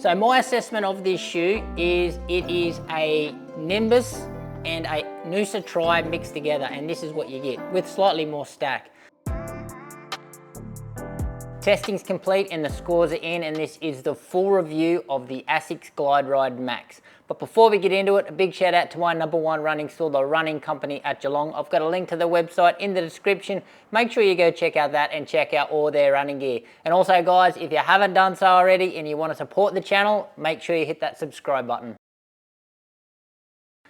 So my assessment of this shoe is it is a Nimbus and a Noosa Tri mixed together, and this is what you get with slightly more stack. Testing's complete and the scores are in, and this is the full review of the ASICS Glideride Max. But before we get into it, a big shout out to my #1 running store, the Running Company at Geelong. I've got a link to the website in the description. Make sure you go check out that and check out all their running gear. And also guys, if you haven't done so already and you want to support the channel, make sure you hit that subscribe button.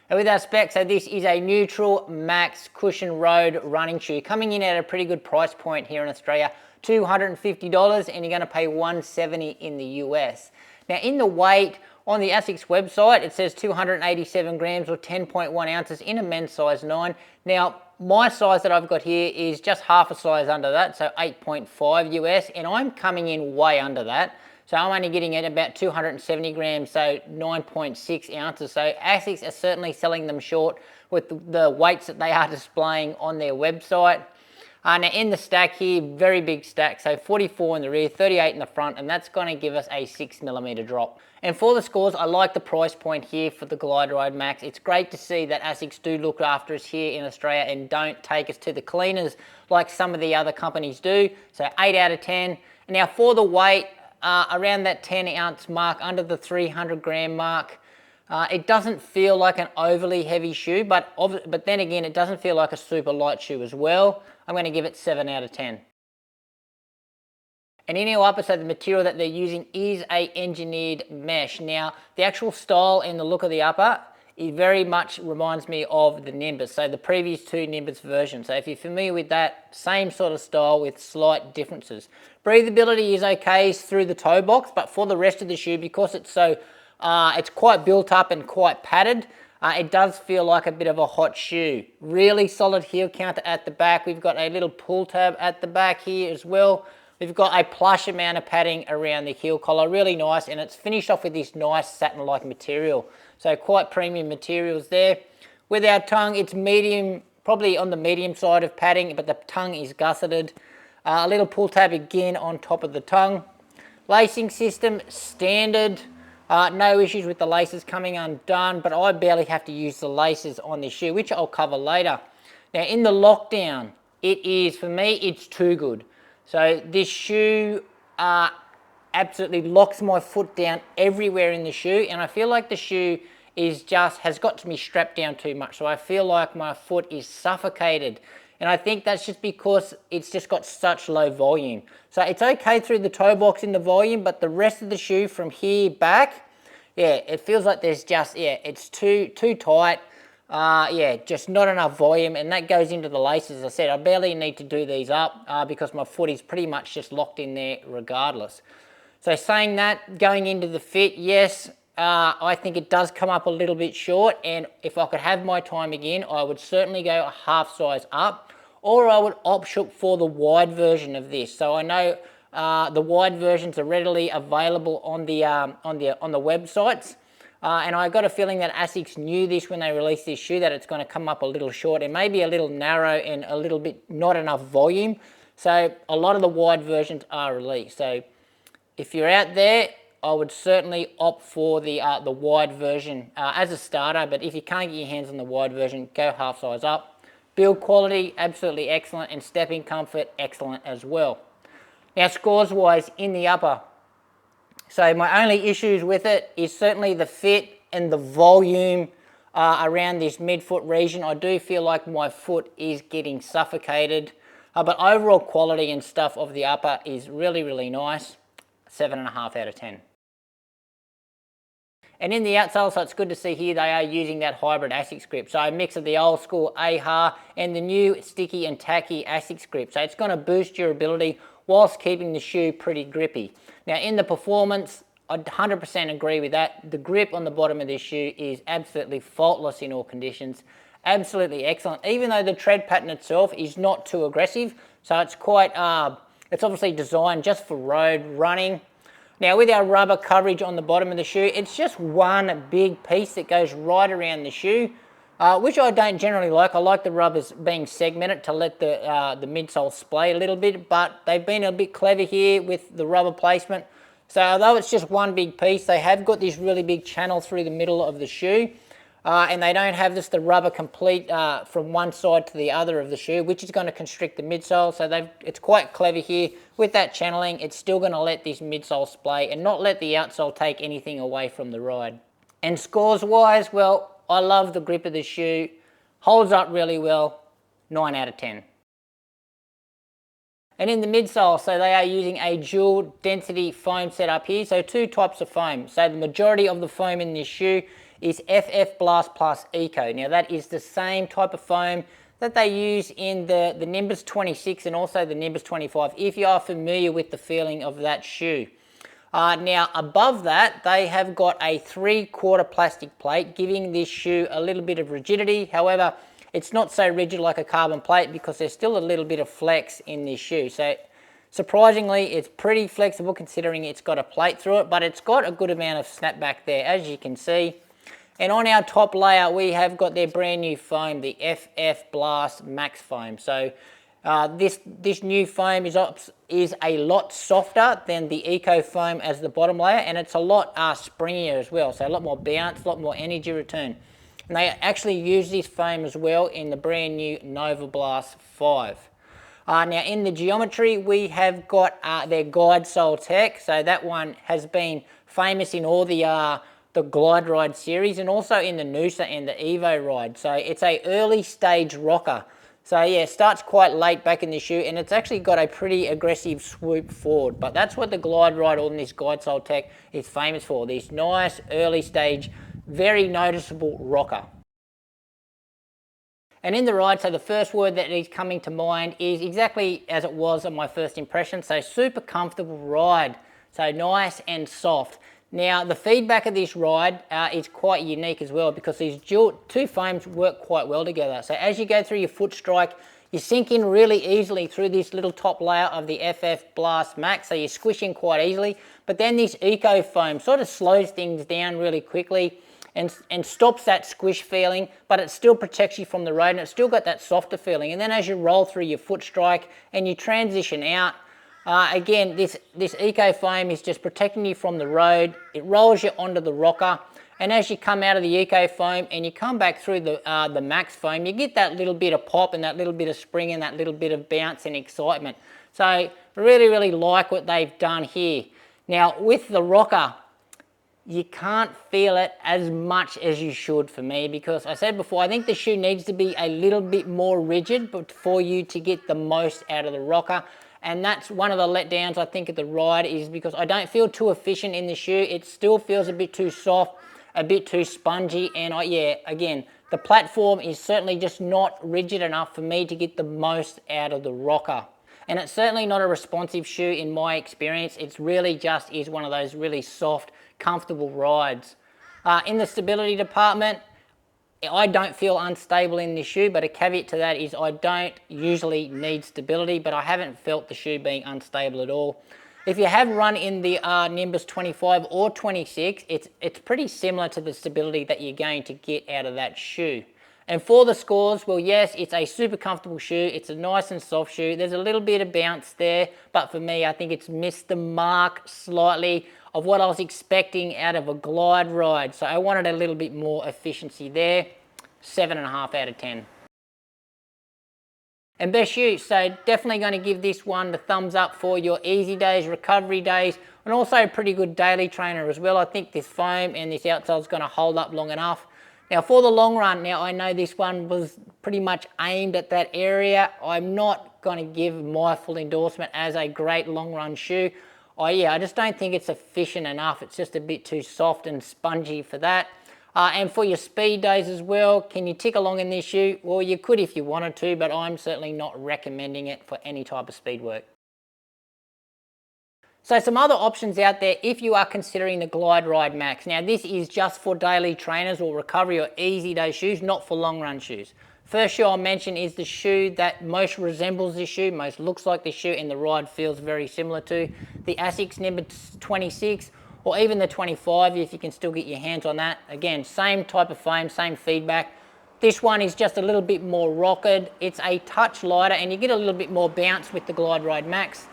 And with our specs, so this is a neutral max cushion road running shoe, coming in at a pretty good price point here in Australia, $250, and you're going to pay $170 in the US. Now in the weight, on the ASICS website, it says 287 grams or 10.1 ounces in a men's size 9. Now, my size that I've got here is just half a size under that, so 8.5 US, and I'm coming in way under that. So I'm only getting it about 270 grams, so 9.6 ounces. So ASICS are certainly selling them short with the weights that they are displaying on their website. Now in the stack here, very big stack, so 44 in the rear, 38 in the front, and that's going to give us a 6mm drop. And for the scores, I like the price point here for the Glideride Max. It's great to see that ASICS do look after us here in Australia and don't take us to the cleaners like some of the other companies do. So 8 out of 10. Now for the weight, around that 10 ounce mark, under the 300 gram mark. It doesn't feel like an overly heavy shoe, but then again, it doesn't feel like a super light shoe as well. I'm going to give it 7 out of 10. And in our upper, so the material that they're using is a engineered mesh. Now, the actual style and the look of the upper, it very much reminds me of the Nimbus, so the previous 2 Nimbus versions. So if you're familiar with that, same sort of style with slight differences. Breathability is okay through the toe box, but for the rest of the shoe, because it's so, it's quite built up and quite padded, it does feel like a bit of a hot shoe. Really solid heel counter at the back. We've got a little pull tab at the back here as well. We've got a plush amount of padding around the heel collar, really nice, and it's finished off with this nice satin-like material. So quite premium materials there. With our tongue, it's medium, probably on the medium side of padding, but the tongue is gusseted. A little pull tab again on top of the tongue. Lacing system, standard. No issues with the laces coming undone, but I barely have to use the laces on this shoe, which I'll cover later. Now in the lockdown, it is, for me, it's too good. So this shoe absolutely locks my foot down everywhere in the shoe, and I feel like the shoe has got to be strapped down too much. So I feel like my foot is suffocated, and I think that's just because it's just got such low volume. So it's okay through the toe box in the volume, but the rest of the shoe from here back, yeah, it feels like there's just, yeah, it's too tight. Yeah, just not enough volume, and that goes into the laces. As I said, I barely need to do these up because my foot is pretty much just locked in there regardless. So saying that, going into the fit, yes, I think it does come up a little bit short, and if I could have my time again, I would certainly go a half size up, or I would opt for the wide version of this. So I know the wide versions are readily available on the websites. And I got a feeling that ASICS knew this when they released this shoe, that it's going to come up a little short and maybe a little narrow and a little bit not enough volume. So a lot of the wide versions are released. So if you're out there, I would certainly opt for the wide version as a starter. But if you can't get your hands on the wide version, go half size up. Build quality, absolutely excellent, and stepping comfort, excellent as well. Now scores wise in the upper. So my only issues with it is certainly the fit and the volume around this midfoot region. I do feel like my foot is getting suffocated, but overall quality and stuff of the upper is really, really nice. 7.5 out of 10. And in the outsole, so it's good to see here they are using that hybrid ASICS grip. So a mix of the old school AHA and the new sticky and tacky ASICS grip. So it's going to boost durability whilst keeping the shoe pretty grippy. Now in the performance, I 100% agree with that. The grip on the bottom of this shoe is absolutely faultless in all conditions. Absolutely excellent, even though the tread pattern itself is not too aggressive. So it's quite, it's obviously designed just for road running. Now with our rubber coverage on the bottom of the shoe, it's just one big piece that goes right around the shoe, which I don't generally like. I like the rubbers being segmented to let the midsole splay a little bit, but they've been a bit clever here with the rubber placement. So although it's just one big piece, they have got this really big channel through the middle of the shoe. And they don't have just the rubber complete from one side to the other of the shoe, which is going to constrict the midsole. So it's quite clever here. With that channeling, it's still going to let this midsole splay and not let the outsole take anything away from the ride. And scores-wise, well, I love the grip of the shoe. Holds up really well, 9 out of 10. And in the midsole, so they are using a dual density foam setup here. So two types of foam. So the majority of the foam in this shoe is FF Blast Plus Eco. Now that is the same type of foam that they use in the Nimbus 26 and also the Nimbus 25, if you are familiar with the feeling of that shoe. Now above that, they have got a 3/4 plastic plate, giving this shoe a little bit of rigidity. However, it's not so rigid like a carbon plate because there's still a little bit of flex in this shoe. So surprisingly, it's pretty flexible considering it's got a plate through it, but it's got a good amount of snapback there, as you can see. And on our top layer, we have got their brand new foam, the FF Blast Max foam. So this new foam is a lot softer than the Eco foam as the bottom layer, and it's a lot springier as well. So a lot more bounce, a lot more energy return. And they actually use this foam as well in the brand new Nova Blast 5. Now in the geometry, we have got their guide sole tech. So that one has been famous in all the Glideride series and also in the Noosa and the Evo ride. So it's a early stage rocker. So yeah, it starts quite late back in the shoe and it's actually got a pretty aggressive swoop forward. But that's what the Glideride on this guide sole tech is famous for. This nice early stage, very noticeable rocker. And in the ride, so the first word that is coming to mind is exactly as it was on my first impression. So super comfortable ride. So nice and soft. Now, the feedback of this ride is quite unique as well because these two foams work quite well together. So as you go through your foot strike, you sink in really easily through this little top layer of the FF Blast Max, so you squish in quite easily. But then this Eco foam sort of slows things down really quickly and stops that squish feeling, but it still protects you from the road and it's still got that softer feeling. And then as you roll through your foot strike and you transition out, again, this Eco foam is just protecting you from the road. It rolls you onto the rocker, and as you come out of the Eco foam and you come back through the Max foam, you get that little bit of pop and that little bit of spring and that little bit of bounce and excitement. So really, really like what they've done here. Now with the rocker, you can't feel it as much as you should for me because I said before, I think the shoe needs to be a little bit more rigid but for you to get the most out of the rocker. And that's one of the letdowns I think of the ride is because I don't feel too efficient in the shoe. It still feels a bit too soft, a bit too spongy. And yeah, again, the platform is certainly just not rigid enough for me to get the most out of the rocker. And it's certainly not a responsive shoe in my experience. It's really just is one of those really soft, comfortable rides. In the stability department, I don't feel unstable in this shoe, but a caveat to that is I don't usually need stability, but I haven't felt the shoe being unstable at all. If you have run in the Nimbus 25 or 26, it's pretty similar to the stability that you're going to get out of that shoe. And for the scores, well, yes, it's a super comfortable shoe. It's a nice and soft shoe. There's a little bit of bounce there, but for me, I think it's missed the mark slightly of what I was expecting out of a glide ride. So I wanted a little bit more efficiency there. 7.5 out of 10. And best shoe, so definitely going to give this one the thumbs up for your easy days, recovery days, and also a pretty good daily trainer as well. I think this foam and this outsole is going to hold up long enough. Now for the long run, now I know this one was pretty much aimed at that area. I'm not going to give my full endorsement as a great long run shoe. I just don't think it's efficient enough. It's just a bit too soft and spongy for that. And for your speed days as well, can you tick along in this shoe? Well, you could if you wanted to, but I'm certainly not recommending it for any type of speed work. So some other options out there if you are considering the Glideride Max. Now this is just for daily trainers or recovery or easy day shoes, not for long run shoes. First shoe I'll mention is the shoe that most resembles this shoe, most looks like this shoe and the ride feels very similar to, the ASICS Nimbus 26 or even the 25 if you can still get your hands on that. Again, same type of foam, same feedback. This one is just a little bit more rocketed. It's a touch lighter and you get a little bit more bounce with the Glideride Max.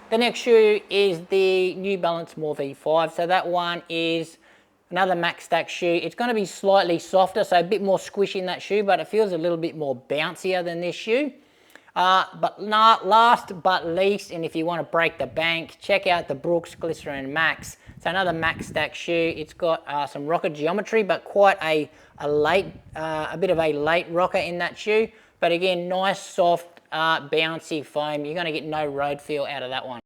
The next shoe is the New Balance More V5. So that one is another Max Stack shoe. It's going to be slightly softer, so a bit more squish in that shoe, but it feels a little bit more bouncier than this shoe. But last but least, and if you want to break the bank, check out the Brooks Glycerine Max. It's another Max Stack shoe. It's got some rocker geometry, but quite a bit of a late rocker in that shoe. But again, nice, soft, bouncy foam. You're going to get no road feel out of that one.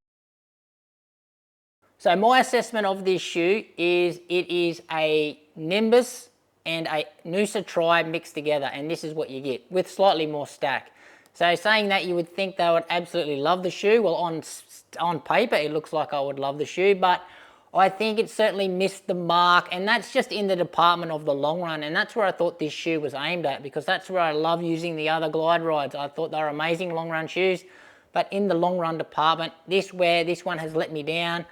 So my assessment of this shoe is it is a Nimbus and a Noosa Tri mixed together, and this is what you get with slightly more stack. So saying that, you would think they would absolutely love the shoe. Well, on paper, it looks like I would love the shoe, but I think it certainly missed the mark, and that's just in the department of the long run, and that's where I thought this shoe was aimed at, because that's where I love using the other glide rides. I thought they were amazing long run shoes, but in the long run department, this one has let me down.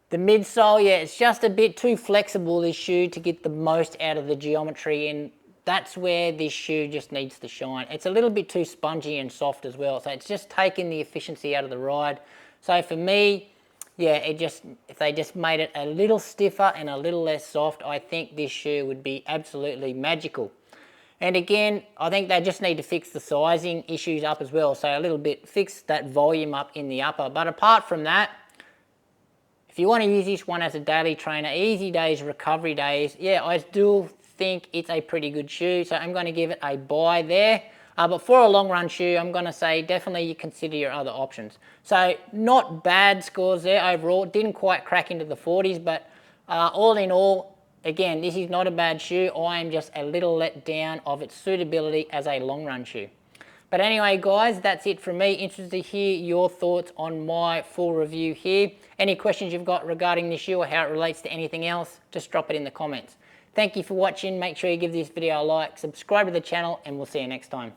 The midsole, yeah, it's just a bit too flexible, this shoe, to get the most out of the geometry, and that's where this shoe just needs to shine. It's a little bit too spongy and soft as well, so it's just taking the efficiency out of the ride. So for me, yeah, if they just made it a little stiffer and a little less soft, I think this shoe would be absolutely magical. And again, I think they just need to fix the sizing issues up as well, so a little bit, fix that volume up in the upper. But apart from that, if you want to use this one as a daily trainer, easy days, recovery days, yeah, I still think it's a pretty good shoe. So I'm going to give it a buy there. But for a long run shoe, I'm going to say definitely you consider your other options. So not bad scores there overall. Didn't quite crack into the 40s, but all in all, again, this is not a bad shoe. I am just a little let down of its suitability as a long run shoe. But anyway, guys, that's it from me. Interested to hear your thoughts on my full review here. Any questions you've got regarding this shoe or how it relates to anything else, just drop it in the comments. Thank you for watching. Make sure you give this video a like, subscribe to the channel, and we'll see you next time.